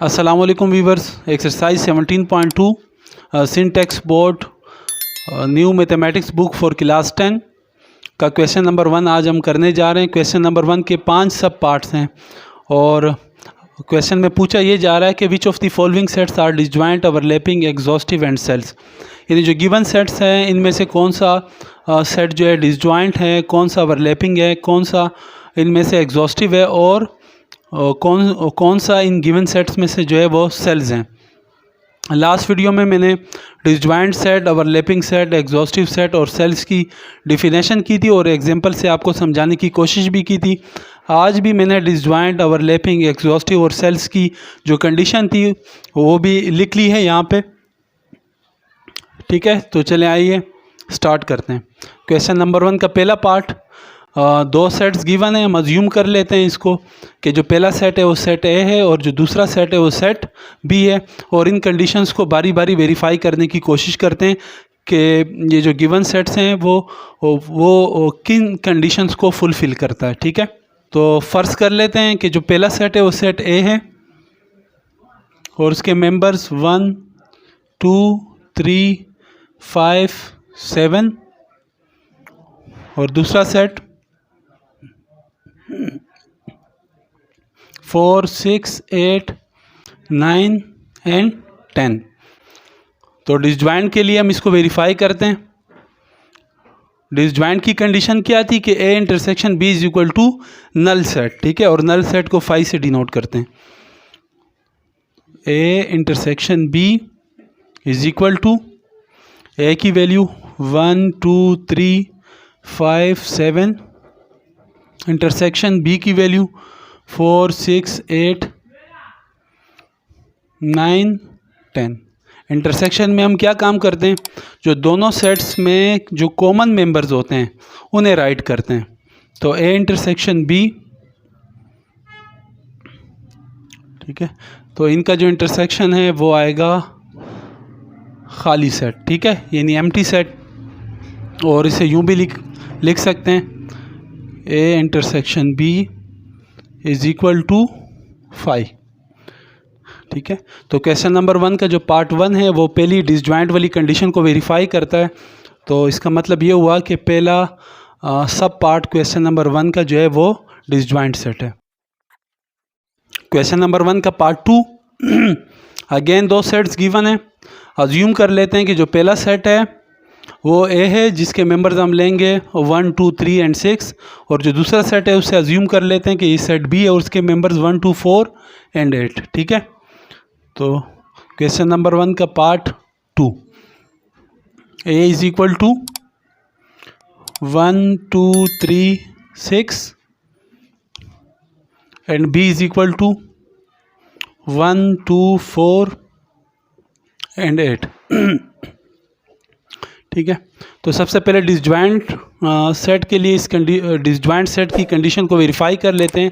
अस्सलामुअलैकुम viewers. Exercise 17.2 Sindh text board new mathematics book for class 10 का question number 1 आज हम करने जा रहे हैं। क्वेश्चन नंबर 1 के 5 सब पार्ट्स हैं और क्वेश्चन में पूछा ये जा रहा है कि which of the following sets are disjoint overlapping exhaustive and cells. यानी जो गिवन सेट्स हैं इनमें से कौन सा सेट जो है डिसजॉइंट है, कौन सा ओवरलैपिंग है, कौन सा इनमें से एग्जॉस्टिव है और कौन सा इन गिवन सेट्स में से जो है वो सेल्स हैं। लास्ट वीडियो में मैंने disjoint set, overlapping set, exhaustive set और सेल्स की डिफिनेशन की थी और एग्जांपल से आपको समझाने की कोशिश भी की थी। आज भी मैंने डिसजॉइंट, ओवरलैपिंग, एग्जॉस्टिव और सेल्स की जो कंडीशन थी वो भी लिख ली है यहाँ पे। ठीक है, तो चले आइए स्टार्ट करते हैं। क्वेश्चन नंबर 1 का पहला पार्ट, दो सेट्स गिवन है। हम अज्यूम कर लेते हैं इसको कि जो पहला सेट है वो सेट ए है और जो दूसरा सेट है वो सेट बी है और इन कंडीशंस को बारी बारी वेरीफाई करने की कोशिश करते हैं कि ये जो गिवन सेट्स हैं वो किन कंडीशंस को फुलफ़िल करता है। ठीक है, तो फ़र्ज़ कर लेते हैं कि जो पहला सेट है वो सेट ए है और उसके मेंबर्स 1, 2, 3, 5, 7 और दूसरा सेट 4, 6, 8, 9 एंड 10। तो डिसजॉइंट के लिए हम इसको वेरीफाई करते हैं। डिसजॉइंट की कंडीशन क्या थी कि A intersection B is equal to null set. ठीक है, और नल सेट को 5 से डिनोट करते हैं। A intersection B is equal to A की वैल्यू 1, 2, 3, 5, 7, इंटरसेक्शन बी की वैल्यू 4, 6, 8, 9, 10। इंटरसेक्शन में हम क्या काम करते हैं, जो दोनों सेट्स में जो कॉमन मेंबर्स होते हैं उन्हें राइट करते हैं। तो ए इंटरसेक्शन बी, ठीक है, तो इनका जो इंटरसेक्शन है वो आएगा खाली सेट। ठीक है, यानी एम्प्टी सेट, और इसे यूं भी लिख सकते हैं A intersection B is equal to 5। ठीक है, तो क्वेश्चन नंबर 1 का जो पार्ट 1 है वो पहली डिसजॉइंट वाली कंडीशन को वेरीफाई करता है। तो इसका मतलब ये हुआ कि पहला सब पार्ट क्वेश्चन नंबर 1 का जो है वो डिसजॉइंट सेट है। क्वेश्चन नंबर 1 का पार्ट 2, अगेन दो सेट्स गिवन है। अज्यूम कर लेते हैं कि जो पहला सेट है वो ए है जिसके मेंबर्स हम लेंगे 1, 2, 3 एंड 6, और जो दूसरा सेट है उससे अज्यूम कर लेते हैं कि ये सेट बी है और उसके मेंबर्स 1, 2, 4 एंड 8। ठीक है, तो क्वेश्चन नंबर 1 का part 2, A is equal to 1, 2, 3, 6 and B is equal to 1, 2, 4 and 8। ठीक है, तो सबसे पहले डिसजॉइंट सेट के लिए इस डिसजॉइंट सेट की कंडीशन को वेरीफाई कर लेते हैं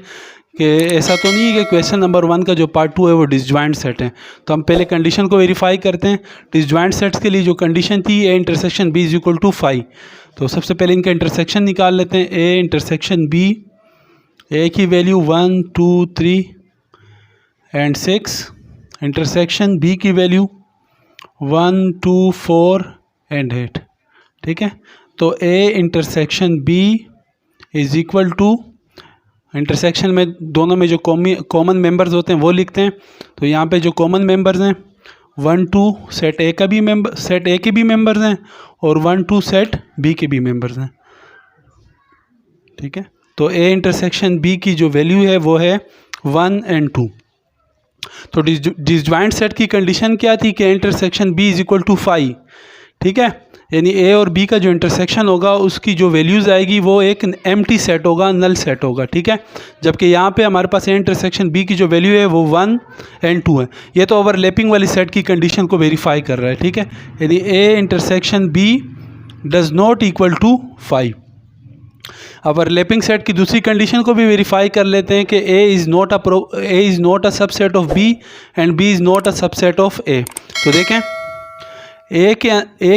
कि ऐसा तो नहीं है कि क्वेश्चन नंबर 1 का जो पार्ट 2 है वो डिसजॉइंट सेट है। तो हम पहले कंडीशन को वेरीफाई करते हैं। डिसजॉइंट सेट्स के लिए जो कंडीशन थी A intersection B is equal to 5, तो सबसे पहले इनका इंटरसेक्शन निकाल लेते हैं। ए इंटरसेक्शन बी, ए की वैल्यू 1, 2, 3 एंड 6, इंटरसेक्शन बी की वैल्यू 1, 2, 4 एंड 8। ठीक है, तो A intersection B is equal to, intersection में दोनों में जो कॉमन मेंबर्स होते हैं वो लिखते हैं। तो यहाँ पे जो कॉमन मेंबर्स हैं 1, 2 सेट ए के भी मेंबर्स हैं और 1, 2 सेट बी के भी मेंबर्स हैं। ठीक है, तो ए इंटरसेक्शन बी की जो वैल्यू है वो है 1 एंड 2। तो डिसजॉइंट सेट की कंडीशन क्या थी कि intersection B is equal to 5। ठीक है, यानी ए और बी का जो इंटरसेक्शन होगा उसकी जो वैल्यूज़ आएगी वो एक एम्प्टी सेट होगा, नल सेट होगा। ठीक है, जबकि यहाँ पे हमारे पास ए इंटरसेक्शन बी की जो वैल्यू है वो 1 एंड 2 है। ये तो ओवरलैपिंग वाली सेट की कंडीशन को वेरीफाई कर रहा है। ठीक है, यानी A intersection B does not equal to 5। Overlapping set की दूसरी कंडीशन को भी वेरीफाई कर लेते हैं कि A is not a subset of B and B is not a subset of A. तो देखें, ए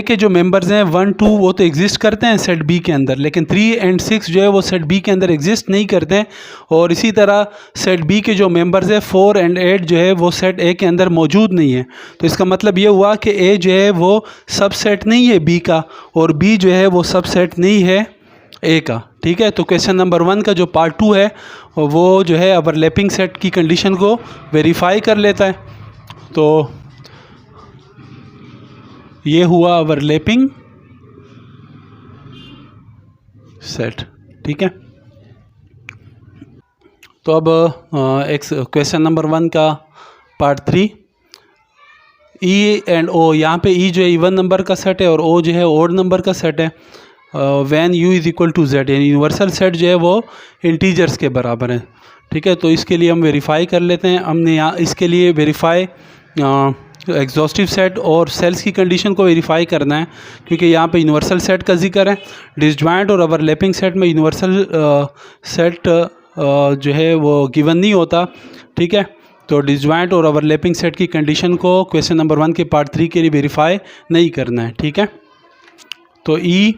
के जो मेंबर्स हैं 1 2 वो तो एग्जिस्ट करते हैं सेट बी के अंदर, लेकिन 3 और 6 जो है वो सेट बी के अंदर एग्जिस्ट नहीं करते हैं। और इसी तरह सेट बी के जो मेंबर्स हैं 4 और 8 जो है वो सेट ए के अंदर मौजूद नहीं है। तो इसका मतलब ये हुआ कि ए जो है वो सबसेट नहीं है बी का, और बी जो है वो सबसेट नहीं है ए का। ठीक है, तो क्वेश्चन नंबर 1 का जो पार्ट 2 है वो जो है ओवरलैपिंग सेट की कंडीशन को वेरीफाई कर लेता है। तो ये हुआ ओवरलैपिंग सेट। ठीक है, तो अब एक क्वेश्चन नंबर 1 का पार्ट 3, ई एंड ओ। यहाँ पे ई जो है इवन नंबर का सेट है और ओ जो है ओड नंबर का सेट है। When U is equal to Z, यानी यूनिवर्सल सेट जो है वो इंटीजर्स के बराबर है। ठीक है, तो इसके लिए हम वेरीफाई कर लेते हैं। हमने यहाँ इसके लिए वेरीफाई एग्जॉस्टिव सेट और सेल्स की कंडीशन को वेरीफाई करना है, क्योंकि यहाँ पे यूनिवर्सल सेट का जिक्र है। डिसजॉइंट और ओवरलैपिंग सेट में यूनिवर्सल सेट जो है वो गिवन नहीं होता। ठीक है, तो डिसजॉइंट और ओवरलैपिंग सेट की कंडीशन को क्वेश्चन नंबर 1 के पार्ट 3 के लिए वेरीफाई नहीं करना है। ठीक है, तो ई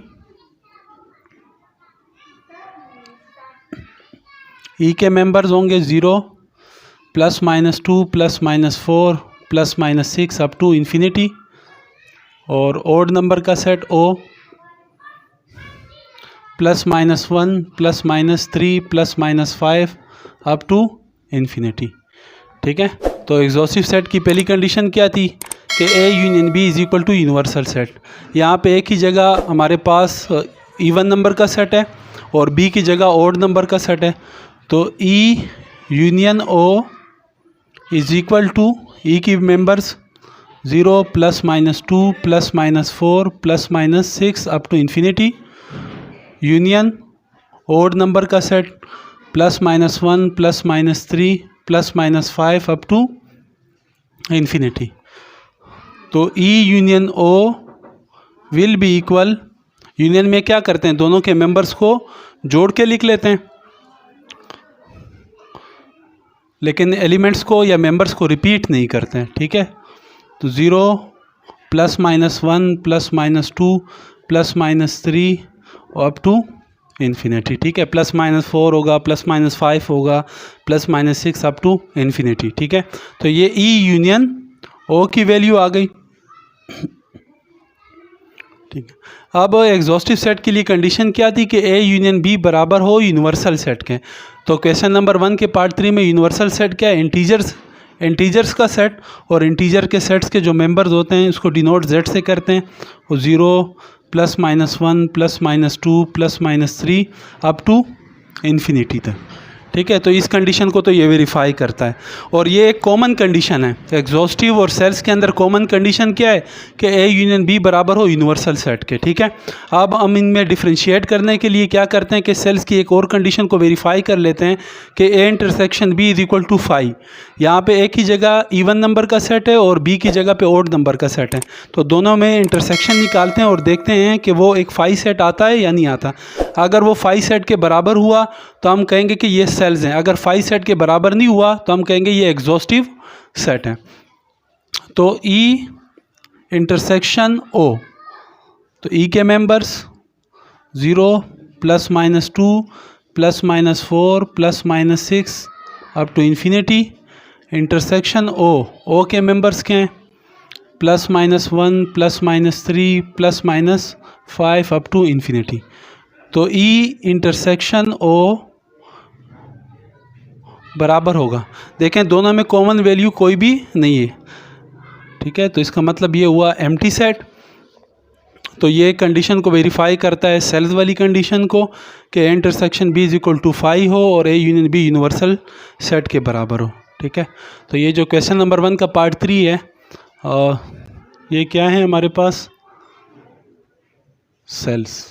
के मेंबर्स होंगे 0 +-2 +-4 +-6 अप टू इन्फिनिटी, और ओड नंबर का set O +-1 +-3 +-5 up to infinity. ठीक है, तो एग्जॉस्टिव सेट की पहली कंडीशन क्या थी कि A union B is equal to universal set. यहाँ पे एक ही जगह हमारे पास इवन नंबर का सेट है और बी की जगह ओड नंबर का सेट है। तो E union O is equal to E की members 0 +-2 +-4 +-6 up to infinity, union odd number का सेट +-1 +-3 +-5 अप टू इन्फिनिटी। तो E union O will be equal, union में क्या करते हैं, दोनों के मेंबर्स को जोड़ के लिख लेते हैं, लेकिन एलिमेंट्स को या मेंबर्स को रिपीट नहीं करते हैं। ठीक है, तो 0 +-1 +-2 +-3 अप टू इन्फिनिटी। ठीक है, +-4 होगा, +-5 होगा, +-6 अप टू इन्फिनिटी। ठीक है, तो ये ई यूनियन ओ की वैल्यू आ गई। ठीक है, अब एग्जॉस्टिव सेट के लिए कंडीशन क्या थी कि ए यूनियन बी बराबर हो यूनिवर्सल सेट के। तो क्वेश्चन नंबर 1 के पार्ट 3 में यूनिवर्सल सेट क्या है, इंटीजर्स का सेट, और इंटीजर के सेट्स के जो मेंबर्स होते हैं उसको डिनोट जेड से करते हैं, वो 0 +-1 +-2 +-3 अप टू इन्फिनिटी तक। ठीक है, तो इस कंडीशन को तो ये वेरीफाई करता है, और ये एक कॉमन कंडीशन है। एग्जॉस्टिव और सेल्स के अंदर कॉमन कंडीशन क्या है कि ए यूनियन बी बराबर हो यूनिवर्सल सेट के। ठीक है, अब हम इनमें डिफ्रेंशिएट करने के लिए क्या करते हैं कि सेल्स की एक और कंडीशन को वेरीफाई कर लेते हैं कि A intersection B is equal to 5। यहाँ पे एक ही जगह इवन नंबर का सेट है और बी की जगह पे ओड नंबर का सेट है, तो दोनों में इंटरसेक्शन निकालते हैं और देखते हैं कि वो एक 5 सेट आता है या नहीं आता। अगर वो 5 सेट के बराबर हुआ तो हम कहेंगे कि ये सेल्स हैं, अगर 5 सेट के बराबर नहीं हुआ तो हम कहेंगे ये एग्जॉस्टिव सेट है। तो ई इंटरसेक्शन ओ, तो ई के members 0 +-2 +-4 +-6 up to infinity, intersection O के मेंबर्स क्या हैं, +-1 +-3 +-5 अप टू इन्फिनिटी। तो ई इंटरसेक्शन ओ बराबर होगा, देखें दोनों में कॉमन वैल्यू कोई भी नहीं है। ठीक है, तो इसका मतलब ये हुआ एम्प्टी सेट। तो ये कंडीशन को वेरीफाई करता है सेल्स वाली कंडीशन को कि A intersection B is equal to 5 हो और A union B universal set के बराबर हो। ठीक है, तो ये जो क्वेश्चन नंबर 1 का पार्ट 3 है, ये क्या है हमारे पास, सेल्स।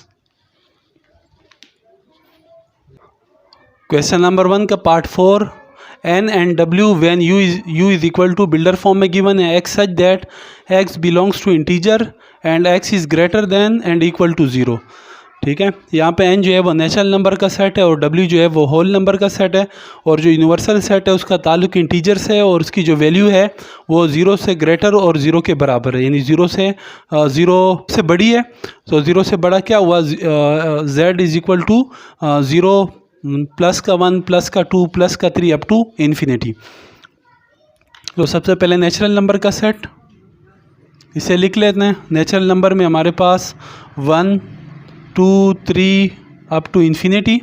क्वेश्चन नंबर 1 का part 4, N and W when U is equal to builder form में गिवन है X such that X belongs to integer and X is greater than and equal to 0। ठीक है। यहाँ पे n जो है वो नेचुरल नंबर का सेट है और w जो है वो होल नंबर का सेट है, और जो यूनिवर्सल सेट है उसका ताल्लुक इंटीजर से है और उसकी जो वैल्यू है वो 0 से ग्रेटर और 0 के बराबर है, यानी 0 से बड़ी है। तो 0 से बड़ा क्या हुआ, z is equal to 0 plus का 1 प्लस का 2 प्लस का 3 अप टू इन्फिनिटी। तो सबसे पहले नेचुरल नंबर का सेट इसे लिख लेते हैं। नेचुरल नंबर में हमारे पास 1 2 3 अप टू इन्फिनिटी,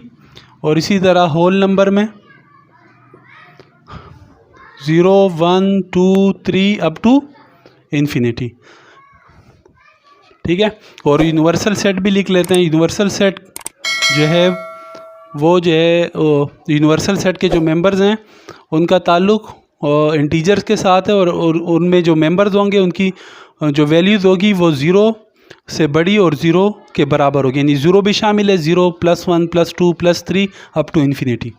और इसी तरह होल नंबर में 0 1 2 3 अप टू इन्फिनिटी, ठीक है। और यूनिवर्सल सेट भी लिख लेते हैं। यूनिवर्सल सेट जो है वो जो है यूनिवर्सल सेट के जो मेंबर्स हैं उनका ताल्लुक इंटीजर्स के साथ है, और उनमें जो मेंबर्स होंगे उनकी जो वैल्यूज़ होगी वो 0 से बड़ी और 0 के बराबर होगी, यानी 0 भी शामिल है, 0 plus 1 plus 2 plus 3 up to infinity,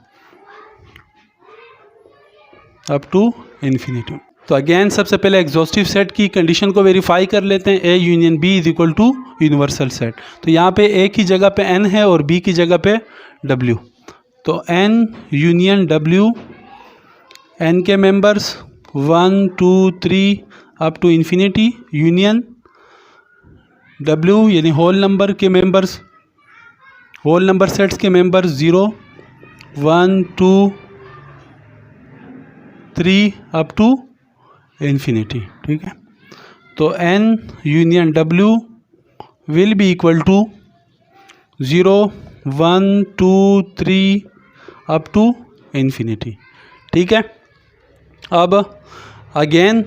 up to infinity. तो अगेन सबसे पहले एग्जॉस्टिव सेट की कंडीशन को वेरीफाई कर लेते हैं। A union B is equal to universal set. तो यहाँ पे ए की जगह पे n है और बी की जगह पे w। तो n यूनियन w, n के members 1 2 3 up to infinity, union w यानी होल नंबर के मेंबर्स, होल नंबर सेट्स के मेंबर्स 0 1 2 3 अप टू इन्फिनिटी, ठीक है। तो n union w will be equal to 0 1 2 3 up to infinity, ठीक है। अब अगेन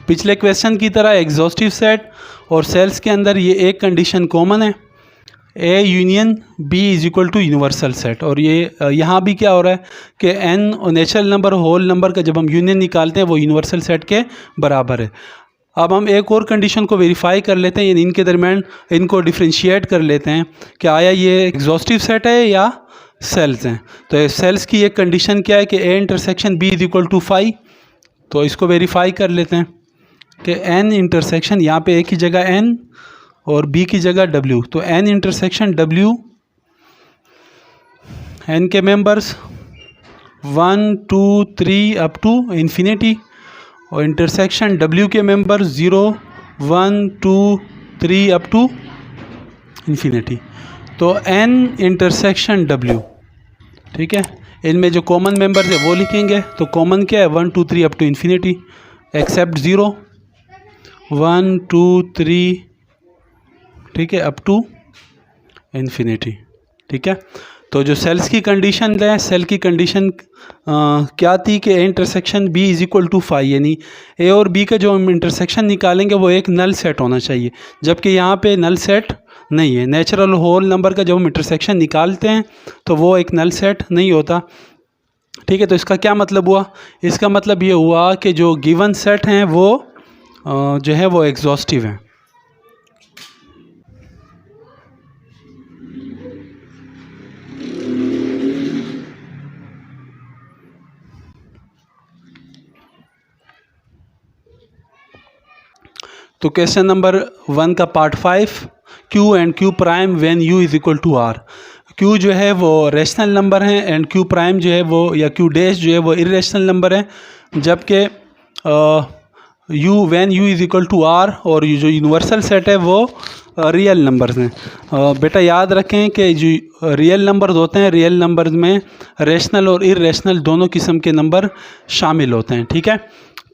पिछले क्वेश्चन की तरह एग्जॉस्टिव सेट और सेल्स के अंदर ये एक कंडीशन कॉमन है, A union B is equal to universal set. और ये यहाँ भी क्या हो रहा है कि n और नेचुरल नंबर होल नंबर का जब हम यूनियन निकालते हैं वो यूनिवर्सल सेट के बराबर है। अब हम एक और कंडीशन को वेरीफाई कर लेते हैं, यानी इनके दरमियान इनको डिफ्रेंशिएट कर लेते हैं कि आया ये एग्जॉस्टिव सेट है या सेल्स हैं। तो सेल्स की एक कंडीशन क्या है कि A intersection B is equal to 5। तो इसको वेरीफाई कर लेते हैं कि n इंटरसेक्शन, यहाँ पे ए की जगह n और b की जगह w, तो n इंटरसेक्शन w, n के मेंबर्स 1 2 3 अप टू इन्फिनिटी, और इंटरसेक्शन w के मेंबर्स 0 1 2 3 अप टू इन्फिनिटी। तो n इंटरसेक्शन w, ठीक है। इनमें जो कॉमन मेंबर्स है वो लिखेंगे। तो कॉमन क्या है, 1 2 3 अप टू इन्फिनिटी, एक्सेप्ट 0 1 2 3, ठीक है, अप टू इन्फिनिटी, ठीक है। तो जो सेल्स की कंडीशन है, सेल की कंडीशन क्या थी कि A intersection B is equal to 5, यानी ए और बी का जो हम इंटरसेक्शन निकालेंगे वो एक नल सेट होना चाहिए, जबकि यहाँ पे नल सेट नहीं है। नेचुरल होल नंबर का जब हम इंटरसेक्शन निकालते हैं तो वो एक नल सेट नहीं होता, ठीक है। तो इसका क्या मतलब हुआ, इसका मतलब ये हुआ कि जो गिवन सेट हैं वो जो है वो एग्जॉस्टिव हैं। तो क्वेश्चन नंबर 1 का part 5, Q and Q prime when U is equal to R। Q जो है वो रेशनल नंबर है एंड Q प्राइम जो है वो, या Q डैश जो है वो इरेशनल नंबर है, जबकि U when U is equal to R और जो यूनिवर्सल सेट है वो रियल नंबर्स हैं। बेटा याद रखें कि जो रियल नंबर्स होते हैं, रियल नंबर्स में रेशनल और इरेशनल दोनों किस्म के नंबर शामिल होते हैं, ठीक है।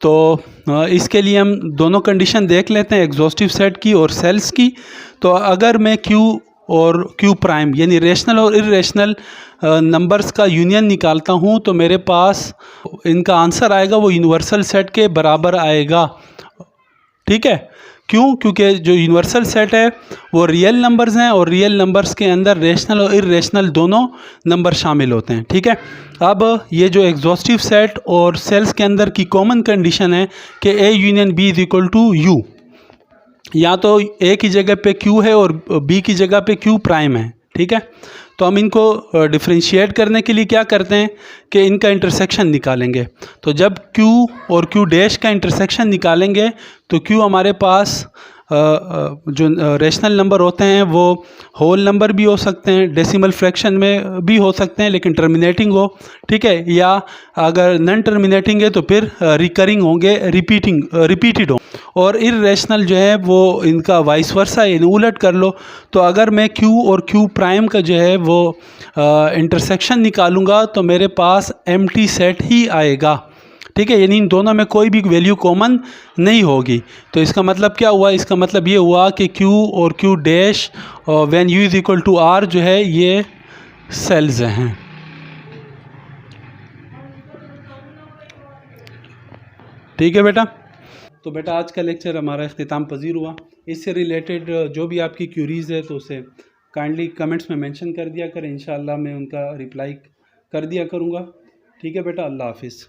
तो इसके लिए हम दोनों कंडीशन देख लेते हैं, एग्जॉस्टिव सेट की और सेल्स की। तो अगर मैं Q और Q प्राइम यानी रेशनल और इरेशनल नंबर्स का यूनियन निकालता हूँ तो मेरे पास इनका आंसर आएगा वो यूनिवर्सल सेट के बराबर आएगा, ठीक है। क्यों? क्योंकि जो यूनिवर्सल सेट है वो रियल नंबर्स हैं और रियल नंबर्स के अंदर रेशनल और इरेशनल दोनों नंबर शामिल होते हैं, ठीक है। अब ये जो एग्जॉस्टिव सेट और सेल्स के अंदर की कॉमन कंडीशन है कि A union B is equal to U, या तो ए की जगह पे क्यू है और बी की जगह पे क्यू प्राइम है, ठीक है। तो हम इनको डिफ्रेंशिएट करने के लिए क्या करते हैं कि इनका इंटरसेक्शन निकालेंगे। तो जब Q और Q डैश का इंटरसेक्शन निकालेंगे तो Q हमारे पास जो रेशनल नंबर होते हैं वो होल नंबर भी हो सकते हैं, डेसिमल फ्रैक्शन में भी हो सकते हैं लेकिन टर्मिनेटिंग हो, ठीक है, या अगर नॉन टर्मिनेटिंग है तो फिर रिकरिंग होंगे, रिपीटेड हो। और इर्रेशनल जो है वो इनका वाइस वर्सा यानी उलट कर लो। तो अगर मैं Q और Q प्राइम का जो है वो इंटरसेक्शन निकालूंगा तो मेरे पास एम्प्टी सेट ही आएगा, ठीक है, यानी इन दोनों में कोई भी वैल्यू कॉमन नहीं होगी। तो इसका मतलब क्या हुआ, इसका मतलब ये हुआ कि Q और Q dash when U is equal to R जो है ये सेल्स हैं। ठीक है बेटा, तो बेटा आज का लेक्चर हमारा इख्तिताम पजीर हुआ। इससे रिलेटेड जो भी आपकी क्यूरीज़ है तो उसे काइंडली कमेंट्स में मेंशन कर दिया करें, इंशाअल्लाह मैं उनका रिप्लाई कर दिया करूँगा। ठीक है बेटा, अल्लाह हाफिज़।